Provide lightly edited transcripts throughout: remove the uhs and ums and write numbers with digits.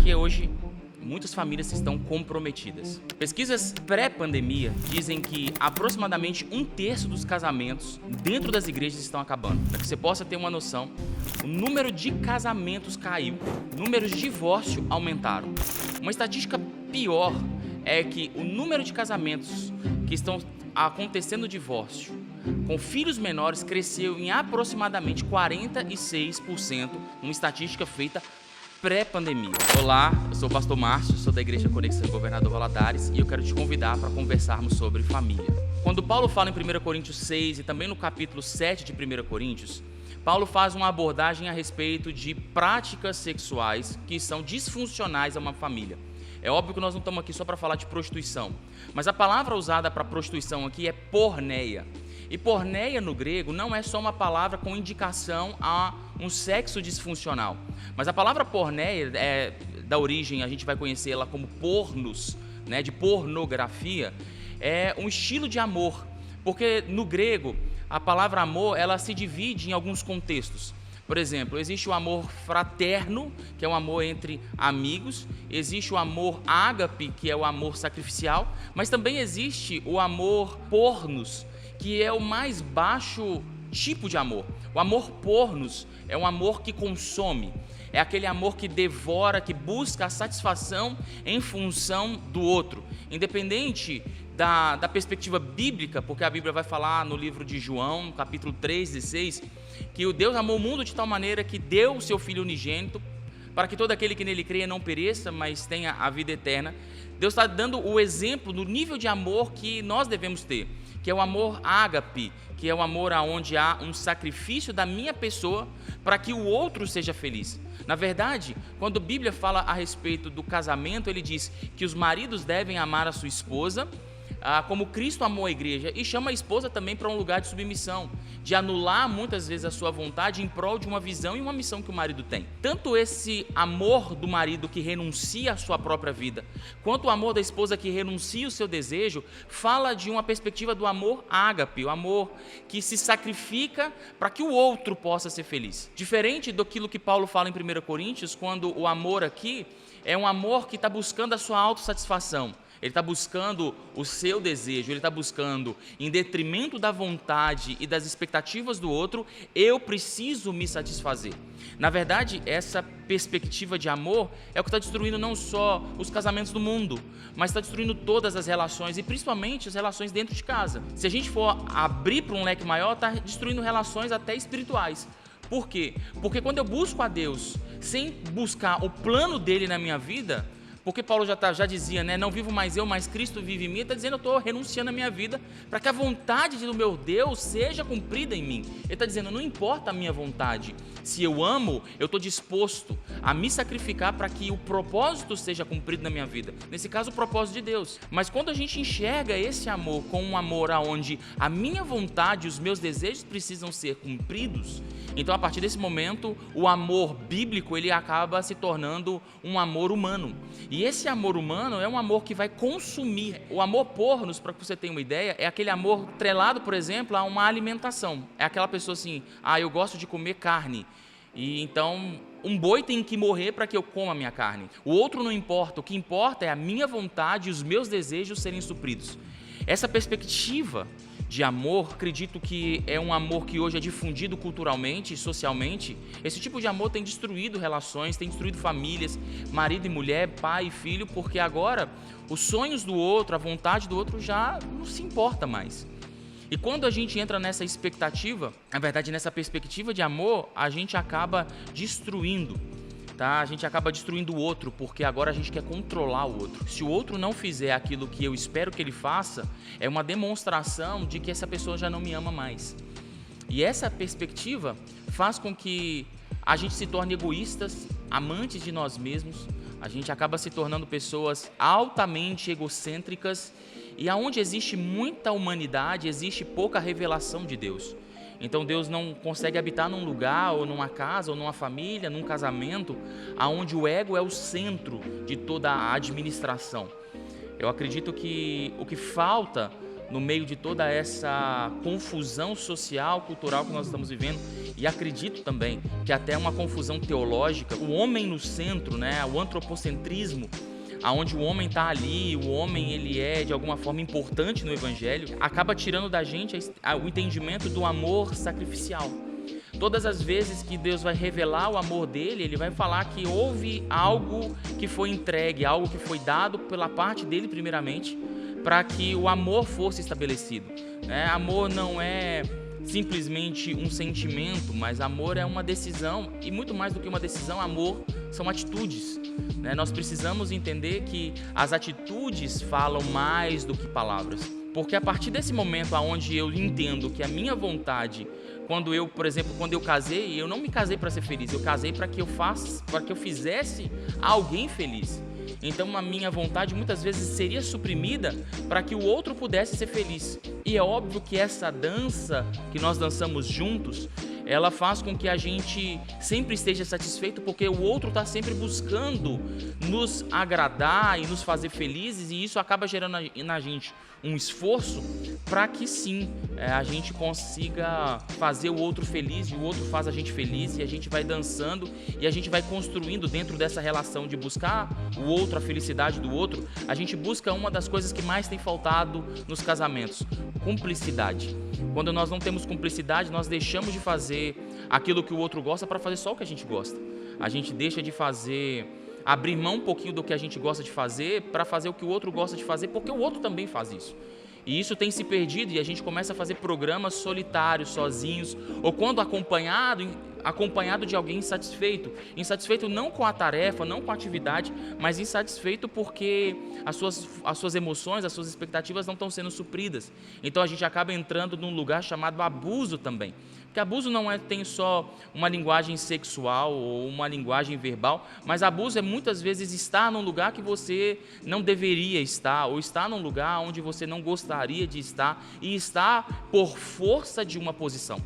que hoje muitas famílias estão comprometidas. Pesquisas pré-pandemia dizem que aproximadamente 1/3 dos casamentos dentro das igrejas estão acabando. Para que você possa ter uma noção, o número de casamentos caiu, números de divórcio aumentaram. Uma estatística pior é que o número de casamentos que estão acontecendo divórcio com filhos menores cresceu em aproximadamente 46%, uma estatística feita pré-pandemia. Olá, eu sou o pastor Márcio, sou da Igreja Conexão em Governador Valadares e eu quero te convidar para conversarmos sobre família. Quando Paulo fala em 1 Coríntios 6 e também no capítulo 7 de 1 Coríntios, Paulo faz uma abordagem a respeito de práticas sexuais que são disfuncionais a uma família. É óbvio que nós não estamos aqui só para falar de prostituição, mas a palavra usada para prostituição aqui é porneia. E porneia no grego não é só uma palavra com indicação a um sexo disfuncional, mas a palavra porneia é da origem, a gente vai conhecer ela como pornos, né, de pornografia, é um estilo de amor, porque no grego a palavra amor ela se divide em alguns contextos. Por exemplo, existe o amor fraterno, que é o amor entre amigos, existe o amor ágape, que é o amor sacrificial, mas também existe o amor pornos, que é o mais baixo tipo de amor. O amor pornos é um amor que consome, é aquele amor que devora, que busca a satisfação em função do outro, independente da perspectiva bíblica, porque a Bíblia vai falar no livro de João, no capítulo 3:16, que o Deus amou o mundo de tal maneira que deu o seu Filho unigênito, para que todo aquele que nele creia não pereça, mas tenha a vida eterna. Deus está dando o exemplo do nível de amor que nós devemos ter, que é o amor ágape, que é o amor onde há um sacrifício da minha pessoa para que o outro seja feliz. Na verdade, quando a Bíblia fala a respeito do casamento, ele diz que os maridos devem amar a sua esposa, como Cristo amou a igreja, e chama a esposa também para um lugar de submissão, de anular muitas vezes a sua vontade em prol de uma visão e uma missão que o marido tem. Tanto esse amor do marido que renuncia à sua própria vida, quanto o amor da esposa que renuncia o seu desejo, fala de uma perspectiva do amor ágape, o amor que se sacrifica para que o outro possa ser feliz. Diferente daquilo que Paulo fala em 1 Coríntios, quando o amor aqui é um amor que está buscando a sua autossatisfação. Ele está buscando o seu desejo, ele está buscando, em detrimento da vontade e das expectativas do outro, eu preciso me satisfazer. Na verdade, essa perspectiva de amor é o que está destruindo não só os casamentos do mundo, mas está destruindo todas as relações e principalmente as relações dentro de casa. Se a gente for abrir para um leque maior, está destruindo relações até espirituais. Por quê? Porque quando eu busco a Deus sem buscar o plano dele na minha vida, porque Paulo já dizia, né, não vivo mais eu, mas Cristo vive em mim, está dizendo, eu estou renunciando à minha vida para que a vontade do meu Deus seja cumprida em mim. Ele está dizendo, não importa a minha vontade, se eu amo, eu estou disposto a me sacrificar para que o propósito seja cumprido na minha vida. Nesse caso, o propósito de Deus. Mas quando a gente enxerga esse amor como um amor onde a minha vontade e os meus desejos precisam ser cumpridos, então a partir desse momento, o amor bíblico ele acaba se tornando um amor humano. E esse amor humano é um amor que vai consumir. O amor pornos, para que você tenha uma ideia, é aquele amor trelado, por exemplo, a uma alimentação. É aquela pessoa assim, eu gosto de comer carne, e então um boi tem que morrer para que eu coma a minha carne. O outro não importa, o que importa é a minha vontade e os meus desejos serem supridos. Essa perspectiva de amor, acredito que é um amor que hoje é difundido culturalmente e socialmente. Esse tipo de amor tem destruído relações, tem destruído famílias, marido e mulher, pai e filho, porque agora os sonhos do outro, a vontade do outro já não se importa mais. E quando a gente entra nessa expectativa, na verdade nessa perspectiva de amor, a gente acaba destruindo. A gente acaba destruindo o outro, porque agora a gente quer controlar o outro. Se o outro não fizer aquilo que eu espero que ele faça, é uma demonstração de que essa pessoa já não me ama mais. E essa perspectiva faz com que a gente se torne egoístas, amantes de nós mesmos, a gente acaba se tornando pessoas altamente egocêntricas, e aonde existe muita humanidade, existe pouca revelação de Deus. Então Deus não consegue habitar num lugar, ou numa casa, ou numa família, num casamento, onde o ego é o centro de toda a administração. Eu acredito que o que falta no meio de toda essa confusão social, cultural que nós estamos vivendo, e acredito também que até uma confusão teológica, o homem no centro, né, o antropocentrismo, aonde o homem está ali, o homem ele é de alguma forma importante no evangelho, acaba tirando da gente o entendimento do amor sacrificial. Todas as vezes que Deus vai revelar o amor dele, ele vai falar que houve algo que foi entregue, algo que foi dado pela parte dele primeiramente, para que o amor fosse estabelecido. Amor não é simplesmente um sentimento, mas amor é uma decisão, e muito mais do que uma decisão, amor são atitudes. Nós precisamos entender que as atitudes falam mais do que palavras, porque a partir desse momento onde eu entendo que a minha vontade, por exemplo, quando eu casei, eu não me casei para ser feliz, eu casei para que eu fizesse alguém feliz. Então a minha vontade muitas vezes seria suprimida para que o outro pudesse ser feliz. E é óbvio que essa dança que nós dançamos juntos, ela faz com que a gente sempre esteja satisfeito, porque o outro está sempre buscando nos agradar e nos fazer felizes, e isso acaba gerando na gente um esforço para que sim, a gente consiga fazer o outro feliz, e o outro faz a gente feliz, e a gente vai dançando e a gente vai construindo dentro dessa relação de buscar o outro, a felicidade do outro. A gente busca uma das coisas que mais tem faltado nos casamentos: cumplicidade. Quando nós não temos cumplicidade, nós deixamos de fazer aquilo que o outro gosta para fazer só o que a gente gosta. A gente deixa de abrir mão um pouquinho do que a gente gosta de fazer para fazer o que o outro gosta de fazer, porque o outro também faz isso. E isso tem se perdido, e a gente começa a fazer programas solitários, sozinhos, ou quando acompanhado de alguém insatisfeito não com a tarefa, não com a atividade, mas insatisfeito porque as suas emoções, as suas expectativas não estão sendo supridas. Então a gente acaba entrando num lugar chamado abuso também. Porque abuso não tem só uma linguagem sexual ou uma linguagem verbal, mas abuso é muitas vezes estar num lugar que você não deveria estar, ou estar num lugar onde você não gostaria de estar, e estar por força de uma posição.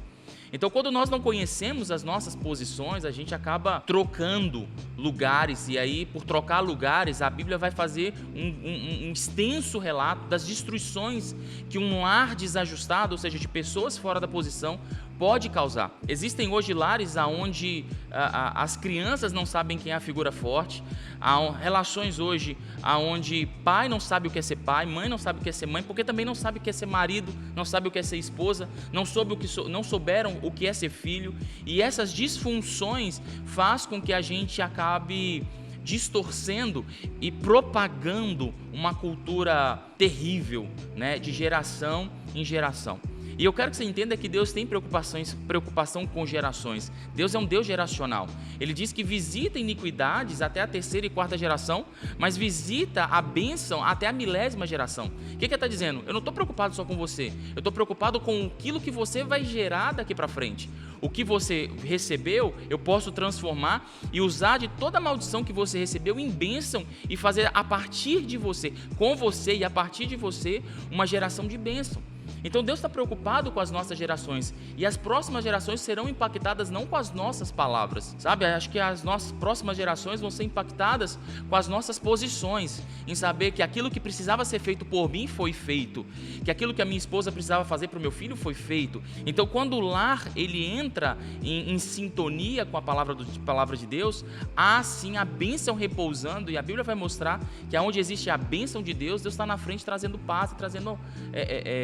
Então, quando nós não conhecemos as nossas posições, a gente acaba trocando lugares, e aí, por trocar lugares, a Bíblia vai fazer um extenso relato das destruições que um lar desajustado, ou seja, de pessoas fora da posição, pode causar. Existem hoje lares onde as crianças não sabem quem é a figura forte, há relações hoje onde pai não sabe o que é ser pai, mãe não sabe o que é ser mãe, porque também não sabe o que é ser marido, não sabe o que é ser esposa, não souberam o que é ser filho, e essas disfunções faz com que a gente acabe distorcendo e propagando uma cultura terrível, de geração em geração. E eu quero que você entenda que Deus tem preocupação com gerações. Deus é um Deus geracional. Ele diz que visita iniquidades até a 3ª e 4ª geração, mas visita a bênção até a 1000ª geração. O que ele está dizendo? Eu não estou preocupado só com você, eu estou preocupado com aquilo que você vai gerar daqui para frente. O que você recebeu, eu posso transformar e usar de toda a maldição que você recebeu em bênção, e fazer a partir de você, com você e a partir de você, uma geração de bênção. Então Deus está preocupado com as nossas gerações, e as próximas gerações serão impactadas não com as nossas palavras, sabe? Acho que as nossas próximas gerações vão ser impactadas com as nossas posições, em saber que aquilo que precisava ser feito por mim foi feito, que aquilo que a minha esposa precisava fazer para o meu filho foi feito. Então, quando o lar ele entra em sintonia com a palavra de Deus, há sim a bênção repousando, e a Bíblia vai mostrar que aonde existe a bênção de Deus, Deus está na frente trazendo paz e trazendo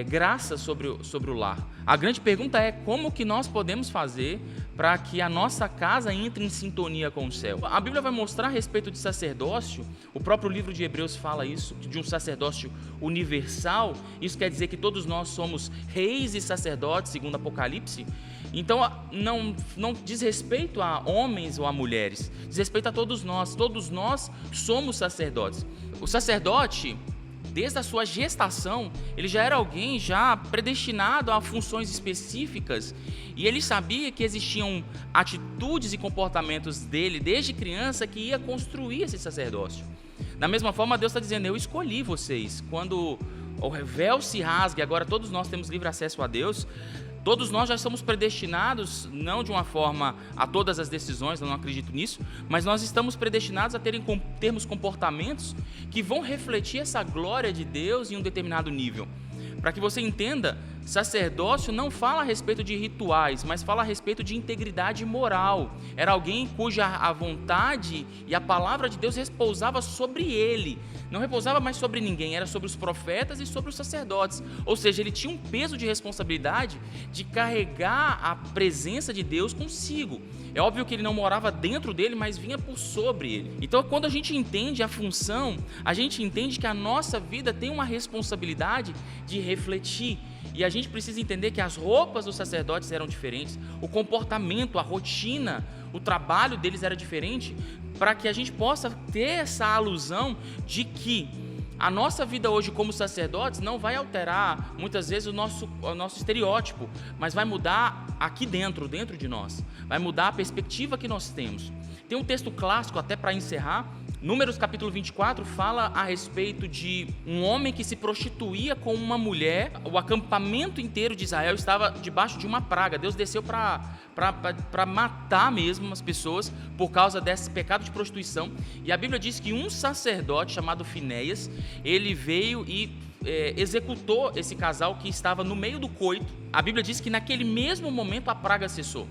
graça sobre o lar. A grande pergunta é: como que nós podemos fazer para que a nossa casa entre em sintonia com o céu? A Bíblia vai mostrar a respeito de sacerdócio. O próprio livro de Hebreus fala isso, de um sacerdócio universal. Isso quer dizer que todos nós somos reis e sacerdotes, segundo Apocalipse. Então não diz respeito a homens ou a mulheres, diz respeito a todos nós somos sacerdotes. O sacerdote, desde a sua gestação, ele já era alguém já predestinado a funções específicas, e ele sabia que existiam atitudes e comportamentos dele desde criança que ia construir esse sacerdócio. Da mesma forma, Deus está dizendo: eu escolhi vocês. Quando o véu se rasga, agora todos nós temos livre acesso a Deus. Todos nós já somos predestinados, não de uma forma a todas as decisões, eu não acredito nisso, mas nós estamos predestinados a termos comportamentos que vão refletir essa glória de Deus em um determinado nível. Para que você entenda, Sacerdócio não fala a respeito de rituais, mas fala a respeito de integridade moral. Era alguém cuja a vontade e a palavra de Deus repousava sobre ele. Não repousava mais sobre ninguém, era sobre os profetas e sobre os sacerdotes. Ou seja, ele tinha um peso de responsabilidade de carregar a presença de Deus consigo. É óbvio que ele não morava dentro dele, mas vinha por sobre ele. Então, quando a gente entende a função, a gente entende que a nossa vida tem uma responsabilidade de refletir. E a gente precisa entender que as roupas dos sacerdotes eram diferentes, o comportamento, a rotina, o trabalho deles era diferente, para que a gente possa ter essa alusão de que a nossa vida hoje como sacerdotes não vai alterar muitas vezes o nosso estereótipo, mas vai mudar aqui dentro de nós, vai mudar a perspectiva que nós temos. Tem um texto clássico, até para encerrar, Números capítulo 24 fala a respeito de um homem que se prostituía com uma mulher. O acampamento inteiro de Israel estava debaixo de uma praga. Deus desceu para matar mesmo as pessoas por causa desse pecado de prostituição. E a Bíblia diz que um sacerdote chamado Finéias, ele veio e executou esse casal que estava no meio do coito. A Bíblia diz que naquele mesmo momento a praga cessou.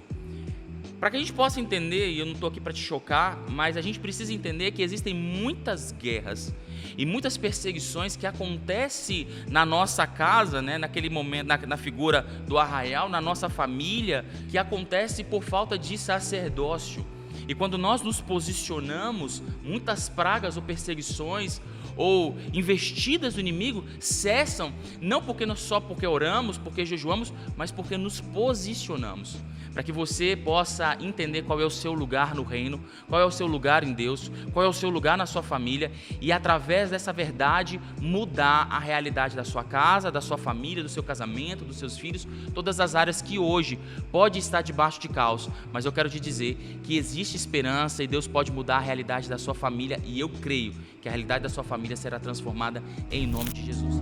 Para que a gente possa entender, e eu não estou aqui para te chocar, mas a gente precisa entender que existem muitas guerras e muitas perseguições que acontecem na nossa casa, né, naquele momento, na figura do arraial, na nossa família, que acontece por falta de sacerdócio. E quando nós nos posicionamos, muitas pragas ou perseguições ou investidas do inimigo cessam, não só porque oramos, porque jejuamos, mas porque nos posicionamos. Para que você possa entender qual é o seu lugar no reino, qual é o seu lugar em Deus, qual é o seu lugar na sua família e através dessa verdade mudar a realidade da sua casa, da sua família, do seu casamento, dos seus filhos, todas as áreas que hoje pode estar debaixo de caos, mas eu quero te dizer que existe esperança e Deus pode mudar a realidade da sua família e eu creio que a realidade da sua família será transformada em nome de Jesus.